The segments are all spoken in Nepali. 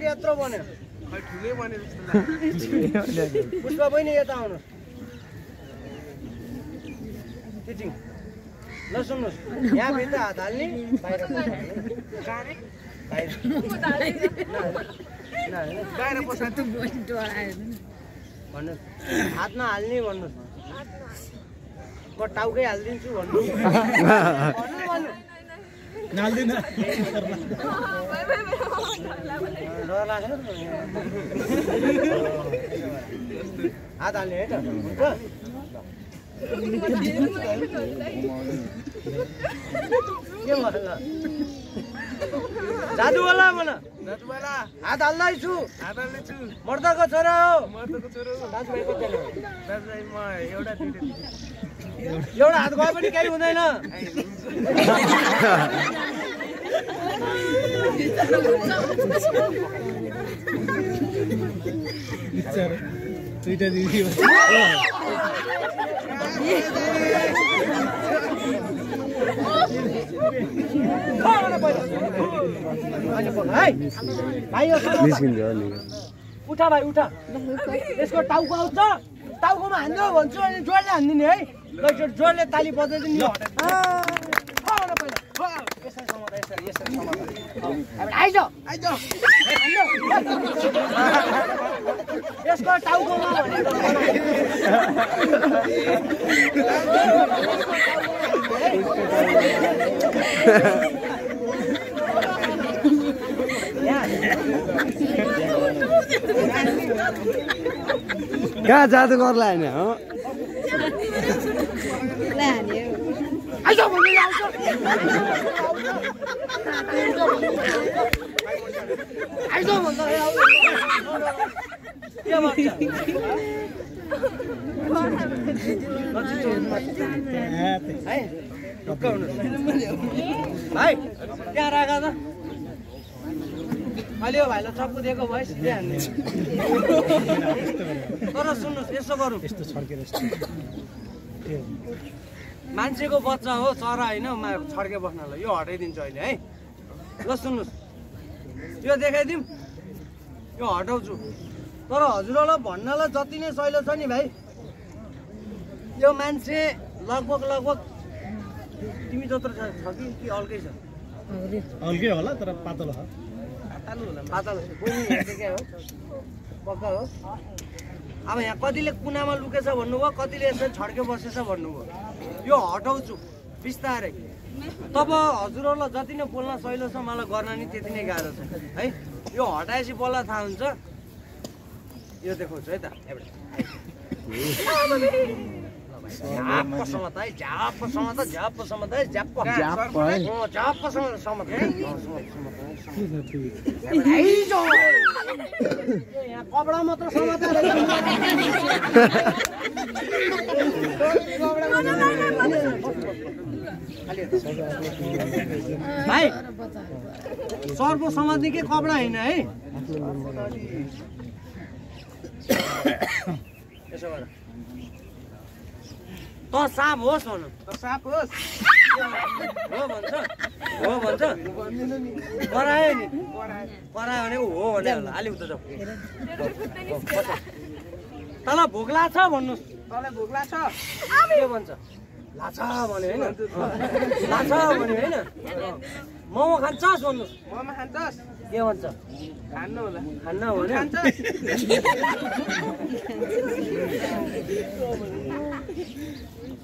यत्रो बन्यो ठुलै बन्यो पुष्पा बहिनी यता आउनु टिचिङ ल सुन्नुहोस् यहाँ भित्र हात हाल्ने बाहिर बाहिर पस्नु भन्नुहोस् हात नहाल्ने भन्नुहोस् म टाउकै हालिदिन्छु भन्नु हात हाल्ने है त हुन्छ के भन्नु जादुवाला मन हात हाल्दैछु मर्दाको छोरा हो दाजुभाइको छोरा दाजुभाइ म एउटा हात गए पनि केही हुँदैन दुईटा दिदी उठा भाइ उठा यसको टाउको आउँछ टाउकोमा हान्नु भन्छु अनि जोडले हान्दिने है जोडले ताली बजाइदिनु यसको टाउकोमा कहाँ जादु गर्ला होइन हो भाइ त्यहाँ राख त अहिले यो भाइलाई चप्पु दिएको भएस हान्ने तर सुन्नुहोस् यसो गरौँ मान्छेको बच्चा हो चरा होइन छड्के बस्नलाई यो हटाइदिन्छु अहिले है ल सुन्नुहोस् यो देखाइदिउँ यो हटाउँछु तर हजुरलाई भन्नलाई जति नै सहिलो छ नि भाइ यो मान्छे लगभग तिमी जत्रो छ कि अर्कै छ हल्कै होला तर पातलो हो पातलो हो पक्का हो अब यहाँ कतिले कुनामा लुकेछ भन्नुभयो कतिले यसरी छड्के बसेछ भन्नुभयो यो हटाउँछु बिस्तारै तब हजुरहरूलाई जति नै बोल्न सहिलो छ मलाई गर्न नि त्यति नै गाह्रो छ है यो हटाएपछि बोल्दा थाहा हुन्छ यो देखाउँछु है त कपडा मात्र भाइ सर्व समात्ने के कपडा होइन है यसो गर त साप होस् भनौँ साप होस् हो भन्छ करायो नि करायो भनेको हो भने होला अलि उता जाऊ तँलाई भोक लाग्छ भन्नुहोस् तँलाई भोक लाग्छ के भन्छ लाछ भन्यो होइन लाछ भन्यो होइन मोमो खान्छस् भन्नुहोस् मोमो खान्छस् के भन्छ खान्न होला खान्न हो भने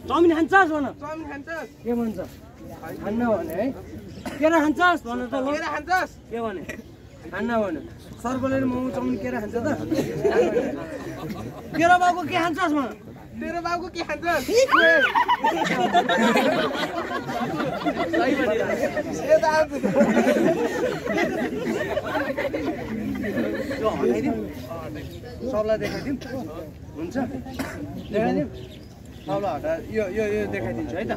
चाउमिन खान्छस् भन चाउमिन खान्छस् के भन्छ खान्न भने है केरा खान्छस् भन त केरा खान्छस् के भने खान्न भने सर्पले मोमो चाउमिन केरा खान्छ त तेरो बाउको के खान्छस् भन तेरो बाउको के खान्छस् सही भनिरहेको सबलाई देखाइदिउँ हुन्छ देखाइदिउँ सबलाई हटा यो यो यो देखाइदिन्छु है त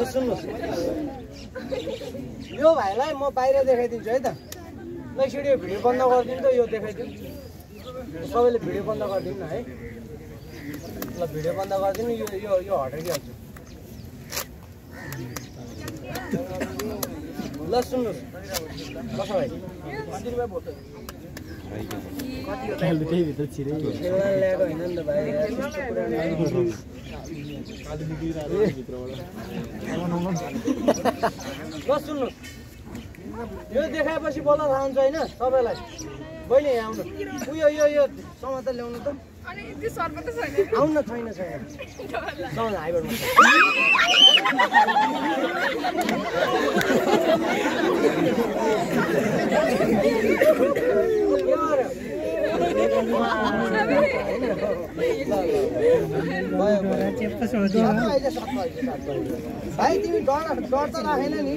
सुन्नुहोस् यो भाइलाई म बाहिर देखाइदिन्छु है त ल एकचोटि यो भिडियो बन्द गरिदिनु त यो देखाइदिउँ सबैले भिडियो बन्द गरिदिनु न है ल भिडियो बन्द गरिदिनु यो यो यो हटाइदिइहाल्छु ल सुन्नुहोस् बस भाइ त्यहीभित्र छिरै खेल्न ल्याएको होइन नि त भाइ त्यस्तो कुरा ल सुन्नुहोस् यो देखाएपछि बल्ल थाहा हुन्छ होइन सबैलाई बहिनी यहाँ आउनु उयो यो यो समाचार ल्याउनु त आउनु न छैन छैन समाचार हाइबरमा भाइ तिमी डर त राखेन नि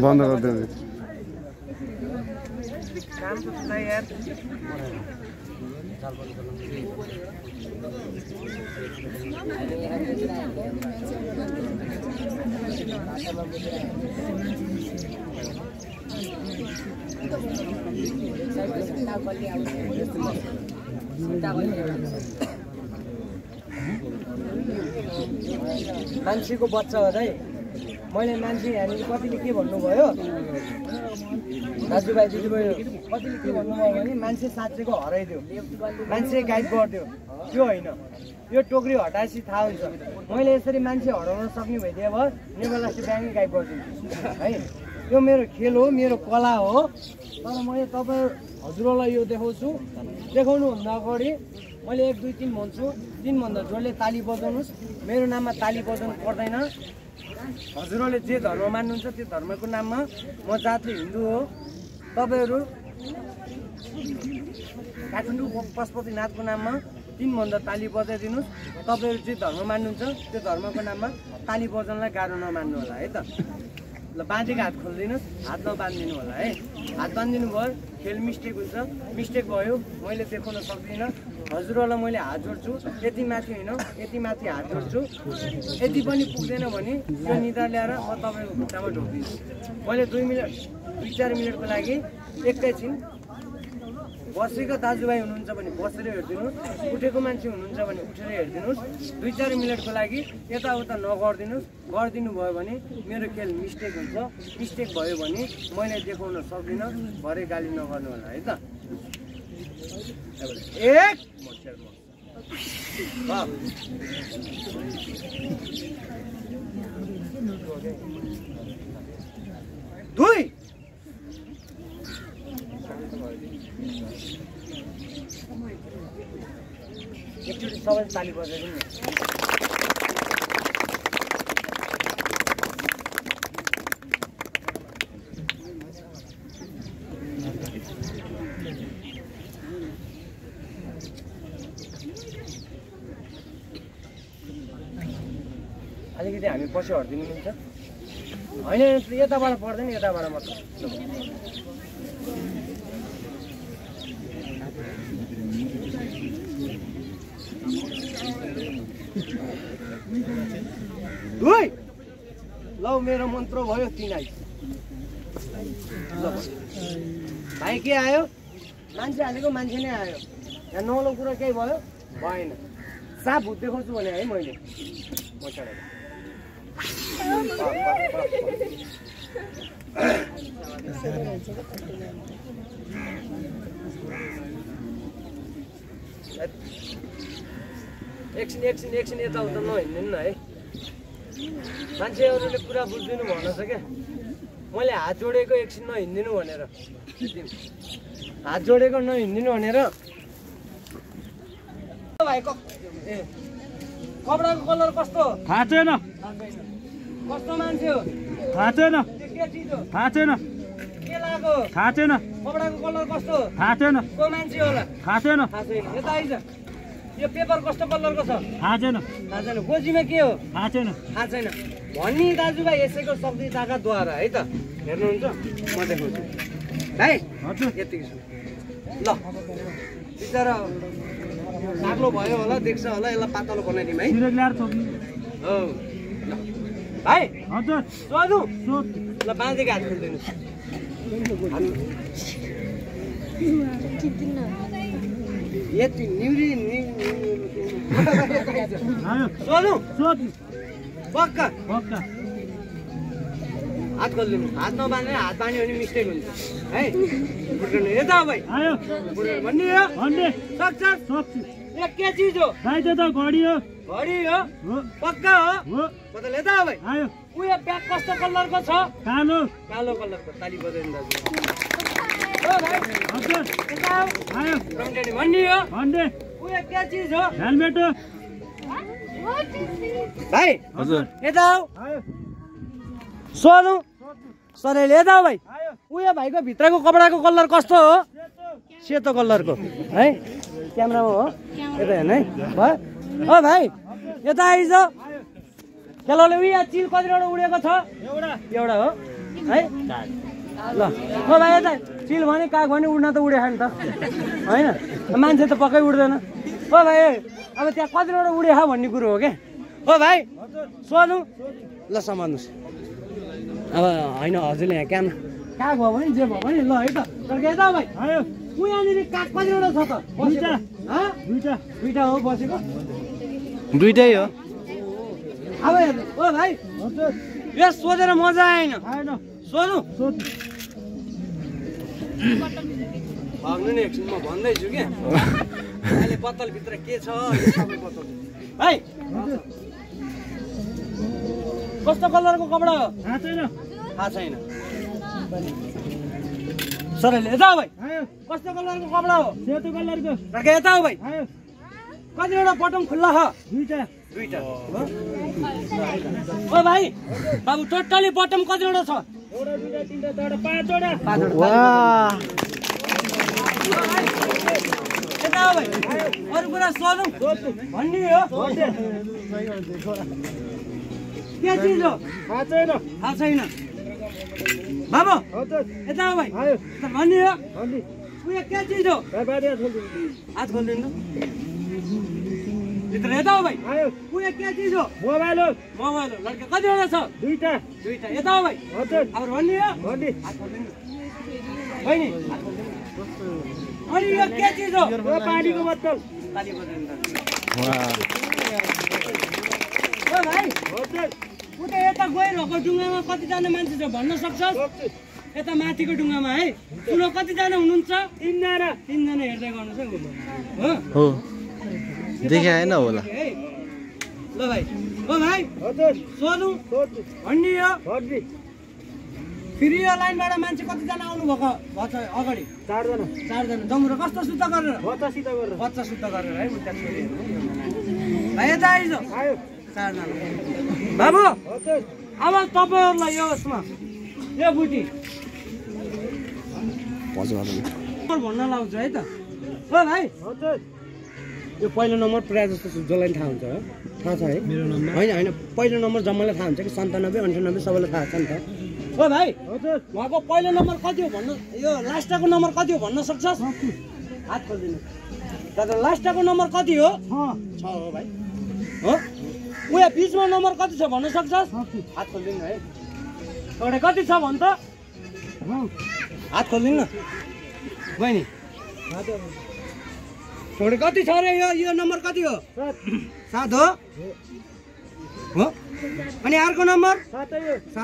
बन्द गरिदिनु काम त छ यार मान्छेको बच्चा हो है मैले मान्छे यहाँनिर कतिले के भन्नुभयो दाजुभाइ दिदीबहिनी कतिले के भन्नुभयो भने मान्छे साँच्चैको हराइदियो मान्छे गाइड गरिदियो त्यो होइन यो टोकरी हटाएपछि थाहा हुन्छ मैले यसरी मान्छे हराउन सक्ने भइदिए भए नेभरलास्टि ब्याङ्कै गाइड गरिदिन्छु है यो मेरो खेल हो मेरो कला हो तर मैले तपाईँ हजुरहरूलाई यो देखाउँछु देखाउनुभन्दा अगाडि मैले 1 2 3 भन्छु 3 भन्दा जोडले ताली बजाउनुहोस् मेरो नाममा ताली बजाउनु पर्दैन हजुरहरूले जे धर्म मान्नुहुन्छ त्यो धर्मको नाममा म जातले हिन्दू हो तपाईँहरू काठमाडौँ पशुपतिनाथको नाममा 3 भन्दा ताली बजाइदिनुहोस् तपाईँहरू जे धर्म मान्नुहुन्छ त्यो धर्मको नाममा ताली बजाउनलाई गाह्रो नमान्नु होला है त ल बाँधेको हात खोलिदिनुहोस् हात नबाँधिदिनु होला है हात बाँधिदिनु भयो खेल मिस्टेक हुन्छ मिस्टेक भयो मैले देखाउन सक्दिनँ हजुरहरूलाई मैले हात जोड्छु यति माथि होइन यति माथि हात जोड्छु यति पनि पुग्दैन भने यो निदा ल्याएर म तपाईँको खुट्टामा ढोकिदिन्छु मैले 2 मिनट 2-4 मिनटको लागि एकैछिन बसेको दाजुभाइ हुनुहुन्छ भने बसेर हेरिदिनुहोस् उठेको मान्छे हुनुहुन्छ भने उठेर हेरिदिनुहोस् 2-4 मिनटको लागि यताउता नगरिदिनुहोस् गरिदिनु भयो भने मेरो खेल मिस्टेक हुन्छ मिस्टेक भयो भने मैले देखाउन सक्दिनँ भरे गाली नगर्नु होला है त एक दुई एकचोटि सबै ताली बजाइदिनु नि अलिकति हामी पछि हट्दिनु मिल्छ होइन यताबाट पर्दैन यताबाट मात्र दुई ल मेरो मन्त्र भयो 3 आई भाइ के आयो मान्छे हालेको मान्छे नै आयो यहाँ नौलो कुरा केही भयो भएन साप भूत देखाउँछु भने है मैले एकछिन यताउता नहिँड्नु न है मान्छेहरूले कुरा बुझ्दिनु भन्न छ क्या मैले हात जोडेको एकछिन नहिँड्दिनु भनेर हात जोडेको नहिँड्दिनु भनेर भाइ ए कपडाको कलर कस्तो थाहा छैन कस्तो मान्छे हो थाहा छैन के चिज हो थाहा छैन लगाएको थाहा छैन कपडाको कलर कस्तो थाहा छैन को मान्छे होला थाहा छैन थाहा छैन यता आइज यो पेपर कस्तो कलरको छ थाहा छैन थाहा छैन गोजीमा के हो थाहा छैन थाहा छैन भन्ने दाजुभाइ यसैको शक्ति ताकतद्वारा है त हेर्नुहुन्छ म देखाउँछु भाइ हजुर यतिकै छु ल बिचरा साग्लो भयो होला देख्छ होला यसलाई पातलो बनाइदिउँ है सिरेक ल्याएर छोप्नु हो ल भाइ हजुर सोधौँ सोध ल बाँधेको हात खोलिदिनु यति निउरी आयो सोधौँ सोध पक्का पक्का हात खोलिदिनु हात नबाँधेर हात बाँध्यो भने मिस्टेक हुन्छ है बुढ्नु यता हो भाइ आयो भन्ने हो भन्ने सक्छ सक्छु यो के चिज हो गाई त घडी हो घडी हो हो पक्का हो हो बदल यता हो भाइ आयो उयो ब्याग कस्तो कलरको छ कालो कालो कलरको ताली बजाइनु दाजु हो भाइ हजुर यता हो आयो रङ्गेली भन्ने हो भन्ने उयो के चिज हो हेलमेट हो भाइ हजुर यता हो आयो सोधौँ सरले यता हो भाइ आयो उयो भाइको भित्रको कपडाको कलर कस्तो हो सेतो कलरको है क्यामेरामा हो यता हेर्नु है भयो हो भाइ यता आइज खेलाउले उयो चिल कतिवटा उडेको छ एउटा हो है ल हो भाइ यता चिल भने काग भने उड्न त उडेछ नि त होइन मान्छे त पक्कै उड्दैन हो भाइ अब त्यहाँ कतिवटा उडेछ भन्ने कुरो हो क्या हो भाइ सोधौँ ल समात्नुहोस् अब होइन हजुरले यहाँ क्यामेरा काग भयो भने जे भयो भने ल है त तर यता भाइ आयो ऊ यहाँनिर काग कतिवटा छ त दुईटा दुईटा दुईटा हो बसेको दुइटै हो अब हेर्नु ओ भाइ हजुर यो सोधेर मजा आएन आएन सोधौँ सोध भाग्नु नि एकछिन म भन्दैछु क्या अहिले बोतलभित्र के छ यो सबै बोतल भाइ कस्तो कलरको कपडा हो थाहा छैन थाहा छैन सरले यता हो भाइ आयो कस्तो कलरको कपडा हो सेतो कलरको टर्के यता हो भाइ आयो कतिवटा बटम खुल्ला छ दुईटा दुईटा ओ भाइ बाबु टोटली बटम कतिवटा छ एउटा दुईटा तिनवटा चारवटा पाँचवटा वाह यता हो भाइ अरू कुरा सोधौँ भन्ने हो के चिज हो थाहा छैन थाहा छैन बाबु हजुर यता हो भाइ आयो भन्ने हो भन्ने उयो के चिज हो बाहिर छोडिदिनु हात खोलिदिनु भित्र यता हो भाइ आयो उयो के चिज हो मोबाइल हो मोबाइल हो लड्का कतिवटा छ दुईटा दुईटा यता हो भाइ हजुर अब भन्ने हो भन्ने हात खोलिदिनु बहिनी हात खोलिदिनु अनि यो के चिज हो यो पानीको बोतल ताली बजाउनु वाह ओ भाइ हजुर उता यता गइरहेको डुङ्गामा कतिजना मान्छे छ भन्न सक्छस् सक्छु यता माथिको डुङ्गामा है ठुलो कतिजना हुनुहुन्छ तिनजना तिनजना हेर्दै गर्नुहोस् है हो देखाएन होला है ल भाइ ओ भाइ हजुर सोधौँ सोध्नु भन्ने हो भन्ने फेरि यो लाइनबाट मान्छे कतिजना आउनुभएको भन्छ अगाडि चारजना चारजना जमुरा कस्तो शुद्ध गरेर बच्चासित गरेर बच्चा शुद्ध गरेर है उता छोरीहरू भाइ यता आइज आयो चारजना बाबु हजुर अब तपाईँहरूलाई यो उसमा यो बुटी भन्न लाउँछ है त ओ भाइ हजुर यो पहिलो नम्बर प्रायः जस्तो जसलाई थाहा हुन्छ हो थाहा छ है मेरो नम्बर होइन होइन पहिलो नम्बर जम्मालाई थाहा हुन्छ कि 97 98 सबैलाई थाहा छ नि त ओ भाइ हजुर उहाँको पहिलो नम्बर कति हो भन्न यो लास्टको नम्बर कति हो भन्न सक्छस् हात खोलिदिनु दादा लास्टको नम्बर कति हो 6 हो भाइ हो उयो बिचमा नम्बर कति छ भन्न सक्छस् हात खोलिदिनु है एउटा कति छ भन् त हात खोलिदिनु न बहिनी एउटा कति छ रे यो नम्बर कति हो 7 हो हो अनि अर्को नम्बर 7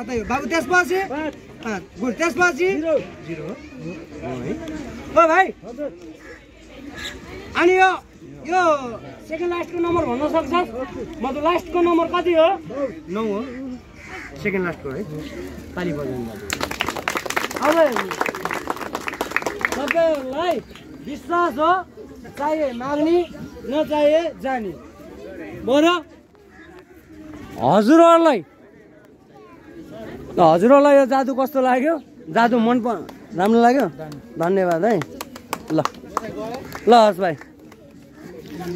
हो बाबु त्यसपछि 5 गुड त्यसपछि 0 हो भाइ अनि यो सेकेन्ड लास्टको नम्बर भन्न सक्छस् मतलब लास्टको नम्बर कति हो 9 हो सेकेन्ड लास्टको है ताली बजाउनु अब सबैलाई विश्वास हो चाहिए माग्ने नचाहिए जाने बरु हजुरहरूलाई यो जादु कस्तो लाग्यो जादु राम्रो लाग्यो धन्यवाद है ल ल हस् भाइ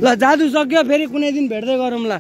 ल जादु सक्यो फेरि कुनै दिन भेट्दै गरौँ ल